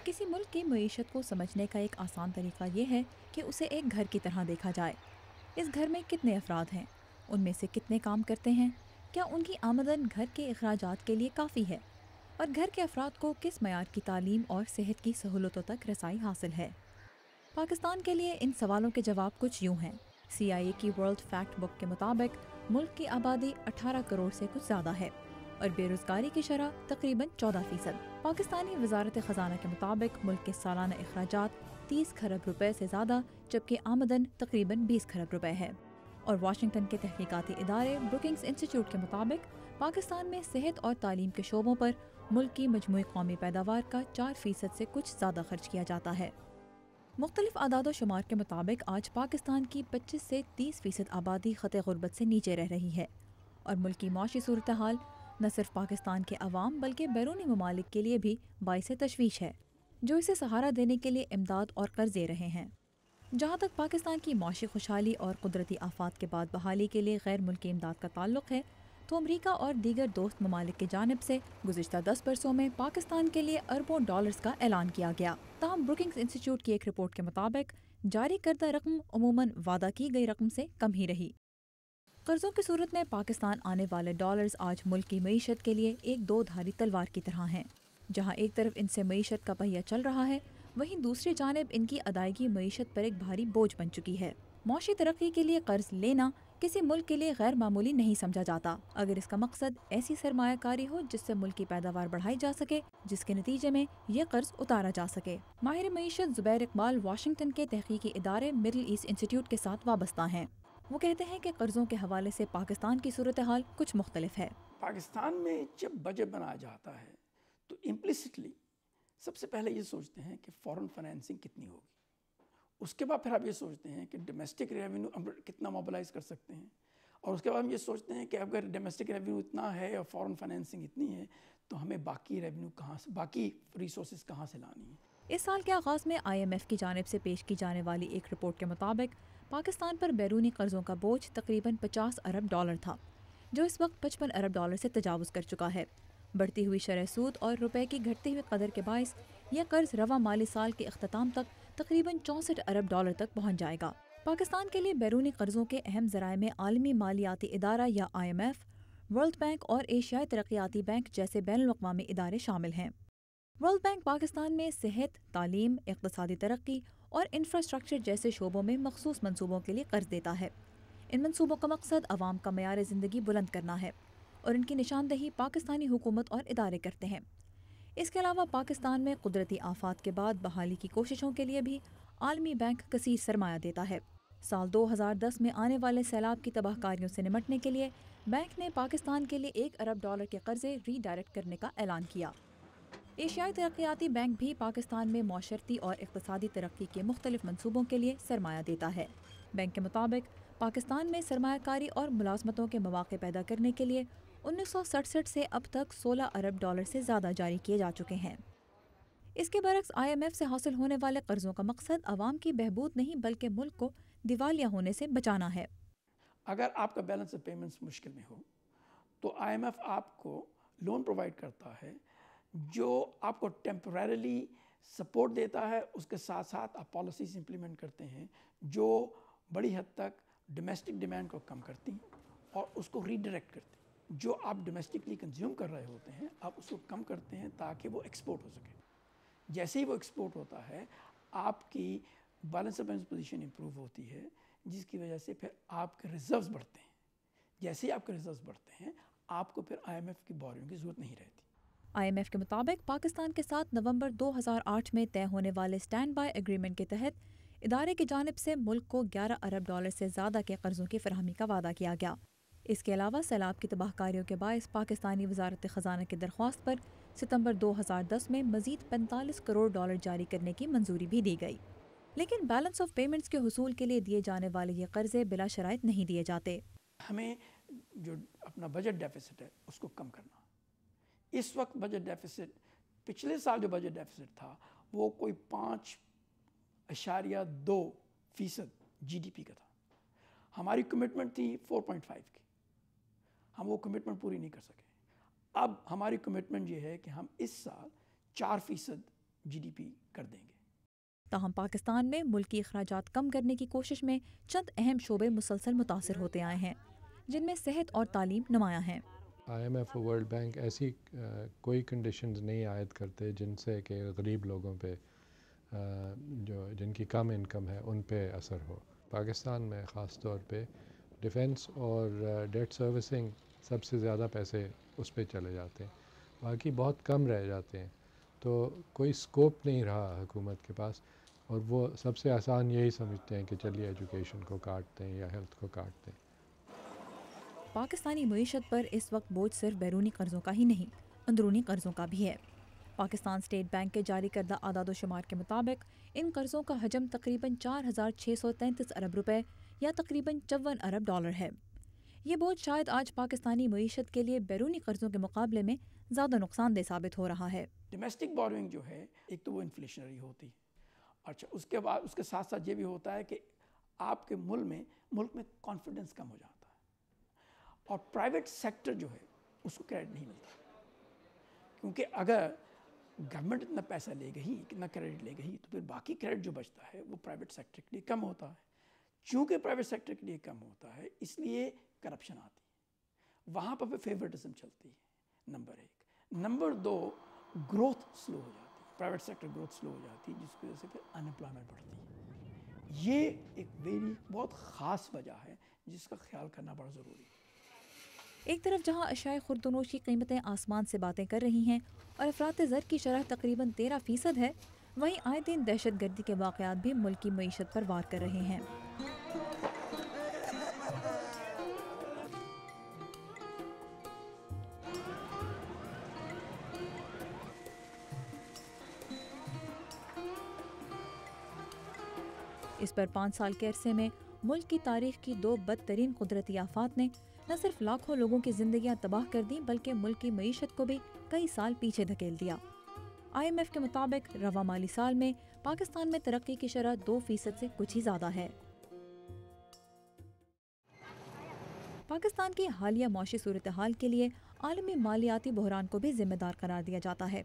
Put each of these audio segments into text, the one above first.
کسی ملک کی معیشت کو سمجھنے کا ایک آسان طریقہ یہ ہے کہ اسے ایک گھر کی طرح دیکھا جائے۔ اس گھر میں کتنے افراد ہیں؟ ان میں سے کتنے کام کرتے ہیں؟ کیا ان کی آمدن گھر کے اخراجات کے لیے کافی ہے؟ اور گھر کے افراد کو کس معیار کی تعلیم اور صحت کی سہولتوں تک رسائی حاصل ہے؟ پاکستان کے لیے ان سوالوں کے جواب کچھ یوں ہیں۔ CIA کی ورلڈ فیکٹ بک کے مطابق ملک کی آبادی 18 کروڑ سے کچھ زیادہ ہے اور بے روزگاری کی شرح تقریباً 14%۔ پاکستانی وزارت خزانہ کے مطابق ملک کے سالانہ اخراجات 30 کھرب روپے سے زیادہ جبکہ آمدن تقریباً 20 کھرب روپے ہے۔ اور واشنگٹن کے تحقیقاتی ادارے بروکنگز انسٹیٹیوٹ کے مطابق پاکستان میں صحت اور تعلیم کے شعبوں پر ملک کی مجموعی قومی پیداوار کا 4% سے کچھ زیادہ خرچ کیا جاتا ہے۔ مختلف اعداد و شمار کے مطابق آج پاکستان کی 25 سے 30% آبادی خط غربت سے نیچے رہ رہی ہے اور ملک کی معاشی صورتحال نہ صرف پاکستان کے عوام بلکہ بیرونی ممالک کے لیے بھی باعث تشویش ہے، جو اسے سہارا دینے کے لیے امداد اور قرض دے رہے ہیں۔ جہاں تک پاکستان کی معاشی خوشحالی اور قدرتی آفات کے بعد بحالی کے لیے غیر ملکی امداد کا تعلق ہے تو امریکہ اور دیگر دوست ممالک کی جانب سے گزشتہ 10 برسوں میں پاکستان کے لیے اربوں ڈالرز کا اعلان کیا گیا۔ تاہم بروکنگز انسٹیٹیوٹ کی ایک رپورٹ کے مطابق جاری کردہ رقم عموماً وعدہ کی گئی رقم سے کم ہی رہی۔ قرضوں کی صورت میں پاکستان آنے والے ڈالرز آج ملک کی معیشت کے لیے ایک دو دھاری تلوار کی طرح ہیں۔ جہاں ایک طرف ان سے معیشت کا پہیہ چل رہا ہے، وہیں دوسری جانب ان کی ادائیگی معیشت پر ایک بھاری بوجھ بن چکی ہے۔ معاشی ترقی کے لیے قرض لینا کسی ملک کے لیے غیر معمولی نہیں سمجھا جاتا اگر اس کا مقصد ایسی سرمایہ کاری ہو جس سے ملک کی پیداوار بڑھائی جا سکے، جس کے نتیجے میں یہ قرض اتارا جا سکے۔ ماہر معیشت زبیر اقبال واشنگٹن کے تحقیقی ادارے مڈل ایسٹ انسٹیٹیوٹ کے ساتھ وابستہ ہیں۔ وہ کہتے ہیں کہ قرضوں کے حوالے سے پاکستان کی صورتحال کچھ مختلف ہے۔ پاکستان میں جب بجٹ بنایا جاتا ہے تو امپلیسٹلی سب سے پہلے یہ سوچتے ہیں کہ فارن فائنینسنگ کتنی ہوگی، اس کے بعد پھر آپ یہ سوچتے ہیں کہ ڈومیسٹک ریونیو کتنا موبلائز کر سکتے ہیں، اور اس کے بعد ہم یہ سوچتے ہیں کہ اگر ڈومیسٹک ریونیو اتنا ہے اور فارن فائنینسنگ اتنی ہے تو ہمیں باقی ریونیو کہاں سے، باقی ریسورسز کہاں سے لانی ہے۔ اس سال کے آغاز میں IMF کی جانب سے پیش کی جانے والی ایک رپورٹ کے مطابق پاکستان پر بیرونی قرضوں کا بوجھ تقریباً 50 ارب ڈالر تھا، جو اس وقت 55 ارب ڈالر سے تجاوز کر چکا ہے۔ بڑھتی ہوئی شرح سود اور روپے کی گھٹتی ہوئی قدر کے باعث یہ قرض رواں مالی سال کے اختتام تک تقریباً 64 ارب ڈالر تک پہنچ جائے گا۔ پاکستان کے لیے بیرونی قرضوں کے اہم ذرائع میں عالمی مالیاتی ادارہ یا IMF، ورلڈ بینک اور ایشیائی ترقیاتی بینک جیسے بین الاقوامی ادارے شامل ہیں۔ ورلڈ بینک پاکستان میں صحت، تعلیم، اقتصادی ترقی اور انفراسٹرکچر جیسے شعبوں میں مخصوص منصوبوں کے لیے قرض دیتا ہے۔ ان منصوبوں کا مقصد عوام کا معیار زندگی بلند کرنا ہے اور ان کی نشاندہی پاکستانی حکومت اور ادارے کرتے ہیں۔ اس کے علاوہ پاکستان میں قدرتی آفات کے بعد بحالی کی کوششوں کے لیے بھی عالمی بینک کثیر سرمایہ دیتا ہے۔ سال 2010 میں آنے والے سیلاب کی تباہ کاریوں سے نمٹنے کے لیے بینک نے پاکستان کے لیے 1 ارب ڈالر کے قرضے ری ڈائریکٹ کرنے کا اعلان کیا۔ ایشیائی ترقیاتی بینک بھی پاکستان میں معاشرتی اور اقتصادی ترقی کے مختلف منصوبوں کے لیے سرمایہ دیتا ہے۔ بینک کے مطابق پاکستان میں سرمایہ کاری اور ملازمتوں کے مواقع پیدا کرنے کے لیے 1967 سے اب تک 16 ارب ڈالر سے زیادہ جاری کیے جا چکے ہیں۔ اس کے برعکس IMF سے حاصل ہونے والے قرضوں کا مقصد عوام کی بہبود نہیں بلکہ ملک کو دیوالیہ ہونے سے بچانا ہے۔ اگر آپ کا بیلنس آف پیمنٹس مشکل میں ہو تو IMF آپ کو لون پرووائڈ کرتا ہے جو آپ کو ٹیمپریریلی سپورٹ دیتا ہے، اس کے ساتھ ساتھ آپ پالیسیز امپلیمنٹ کرتے ہیں جو بڑی حد تک ڈومیسٹک ڈیمانڈ کو کم کرتی ہیں اور اس کو ری ڈائریکٹ کرتی ہیں۔ جو آپ ڈومیسٹکلی کنزیوم کر رہے ہوتے ہیں آپ اس کو کم کرتے ہیں تاکہ وہ ایکسپورٹ ہو سکے۔ جیسے ہی وہ ایکسپورٹ ہوتا ہے آپ کی balance of payments position improve ہوتی ہے، جس کی وجہ سے پھر آپ کے ریزروز بڑھتے ہیں۔ جیسے ہی آپ کے ریزروز بڑھتے ہیں آپ کو پھر IMF کی بورنگ کی ضرورت نہیں رہتی۔ IMF کے مطابق پاکستان کے ساتھ نومبر 2008 میں طے ہونے والے سٹینڈ بائی ایگریمنٹ کے تحت ادارے کی جانب سے ملک کو 11 ارب ڈالر سے زیادہ کے قرضوں کی فراہمی کا وعدہ کیا گیا۔ اس کے علاوہ سیلاب کی تباہ کاریوں کے باعث پاکستانی وزارت خزانہ کی درخواست پر ستمبر 2010 میں مزید 45 کروڑ ڈالر جاری کرنے کی منظوری بھی دی گئی۔ لیکن بیلنس آف پیمنٹس کے حصول کے لیے دیے جانے والے یہ قرضے بلا شرائط نہیں دیے جاتے۔ ہمیں جو اپنا بجٹ ڈیفیسٹ ہے اس کو کم کرنا۔ اس وقت بجٹ ڈیفیسٹ، پچھلے سال جو بجٹ ڈیفیسٹ تھا وہ کوئی 5.2% GDP کا تھا۔ ہماری کمٹمنٹ تھی 4.5 کی، ہم وہ کمٹمنٹ پوری نہیں کر سکے۔ اب ہماری کمٹمنٹ یہ ہے کہ ہم اس سال 4% GDP کر دیں گے۔ تاہم پاکستان میں ملکی اخراجات کم کرنے کی کوشش میں چند اہم شعبے مسلسل متاثر ہوتے آئے ہیں، جن میں صحت اور تعلیم نمایاں ہیں۔ IMF اور ورلڈ بینک ایسی کوئی کنڈیشنز نہیں عائد کرتے جن سے کہ غریب لوگوں پہ جن کی کم انکم ہے ان پہ اثر ہو۔ پاکستان میں خاص طور پہ ڈیفنس اور ڈیٹ سروسنگ سب سے زیادہ پیسے اس پہ چلے جاتے ہیں، باقی بہت کم رہ جاتے ہیں، تو کوئی سکوپ نہیں رہا حکومت کے پاس، اور وہ سب سے آسان یہی سمجھتے ہیں کہ چلیے ایجوکیشن کو کاٹ دیں یا ہیلتھ کو کاٹ دیں۔ پاکستانی معیشت پر اس وقت بوجھ صرف بیرونی قرضوں کا ہی نہیں، اندرونی قرضوں کا بھی ہے۔ پاکستان اسٹیٹ بینک کے جاری کردہ اعداد و شمار کے مطابق ان قرضوں کا حجم تقریباً 4,633 ارب روپے یا تقریباً 54 ارب ڈالر ہے۔ یہ بوجھ شاید آج پاکستانی معیشت کے لیے بیرونی قرضوں کے مقابلے میں زیادہ نقصان دہ ثابت ہو رہا ہے۔ ڈومیسٹک بورونگ جو ہے ایک تو وہ انفلیشنری ہوتی ہے، اچھا اس کے بعد اس کے ساتھ ساتھ یہ بھی ہوتا ہے کہ آپ کے ملک میں کانفیڈنس کم ہو جاتا ہے، اور پرائیویٹ سیکٹر جو ہے اس کو کریڈٹ نہیں ملتا، کیونکہ اگر گورنمنٹ اتنا پیسہ لے گئی، کتنا کریڈٹ لے گئی، تو پھر باقی کریڈٹ جو بچتا ہے وہ پرائیویٹ سیکٹر کے لیے کم ہوتا ہے۔ چونکہ پرائیویٹ سیکٹر کے لیے کم ہوتا ہے اس لیے کرپشن آتی ہے، وہاں پر فیورٹزم چلتی ہے، نمبر ایک۔ نمبر دو، گروتھ سلو ہو جاتی ہے، پرائیویٹ سیکٹر گروتھ سلو ہو جاتی ہے، جس کی وجہ سے پھر انمپلائمنٹ بڑھتی ہے۔ یہ ایک بہت خاص وجہ ہے جس کا خیال کرنا بڑا ضروری ہے۔ ایک طرف جہاں اشیاء خوردونوش کی قیمتیں آسمان سے باتیں کر رہی ہیں اور افراط زر کی شرح تقریباً 13% ہے، وہیں آئے دن دہشت گردی کے واقعات بھی ملک کی معیشت پر وار کر رہے ہیں۔ اس پر 5 سال کے عرصے میں ملک کی تاریخ کی 2 بدترین قدرتی آفات نے نہ صرف لاکھوں لوگوں کی زندگیاں تباہ کر دیں بلکہ ملک کی معیشت کو بھی کئی سال پیچھے دھکیل دیا۔ IMF کے مطابق رواں مالی سال میں پاکستان میں ترقی کی شرح 2% سے کچھ ہی زیادہ ہے۔ پاکستان کی حالیہ معاشی صورتحال کے لیے عالمی مالیاتی بحران کو بھی ذمہ دار قرار دیا جاتا ہے،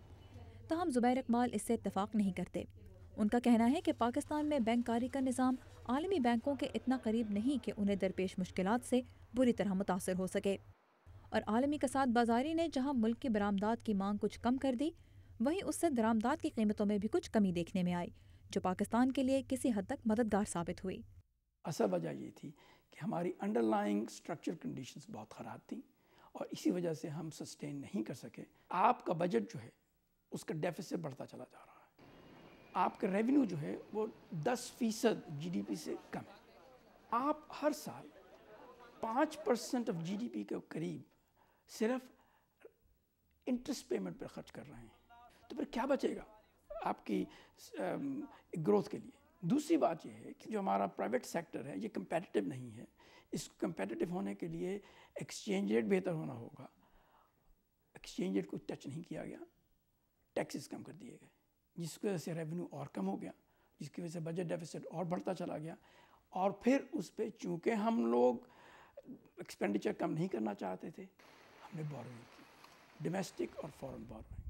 تاہم زبیر اقبال اس سے اتفاق نہیں کرتے۔ ان کا کہنا ہے کہ پاکستان میں بینک کاری کا نظام عالمی بینکوں کے اتنا قریب نہیں کہ انہیں درپیش مشکلات سے بری طرح متاثر ہو سکے، اور عالمی کساد بازاری نے جہاں ملک کی برآمدات کی مانگ کچھ کم کر دی، وہیں اس سے درآمدات کی قیمتوں میں بھی کچھ کمی دیکھنے میں آئی، جو پاکستان کے لیے کسی حد تک مددگار ثابت ہوئی۔ اصل وجہ یہ تھی کہ ہماری انڈرلائنگ اسٹرکچر کنڈیشنز بہت خراب تھیں، اور اسی وجہ سے ہم سسٹین نہیں کر سکے۔ آپ کا بجٹ جو ہے اس کا ڈیفیسٹ بڑھتا چلا جا رہا ہے، آپ کا ریونیو جو ہے وہ 10% GDP سے کم ہے۔ آپ ہر سال 5% آف GDP کے قریب صرف انٹرسٹ پیمنٹ پر خرچ کر رہے ہیں، تو پھر کیا بچے گا آپ کی گروتھ کے لیے؟ دوسری بات یہ ہے کہ جو ہمارا پرائیویٹ سیکٹر ہے یہ کمپیٹیٹیو نہیں ہے، اس کو کمپیٹیٹیو ہونے کے لیے ایکسچینج ریٹ بہتر ہونا ہوگا۔ ایکسچینج ریٹ کو ٹچ نہیں کیا گیا، ٹیکسز کم کر دیے گئے، جس کی وجہ سے ریونیو اور کم ہو گیا، جس کی وجہ سے بجٹ ڈیفیسٹ اور بڑھتا چلا گیا، اور پھر اس پہ چونکہ ہم لوگ ایکسپینڈیچر کم نہیں کرنا چاہتے تھے، ہم نے بورونگ کی، ڈومیسٹک اور فارن بورونگ۔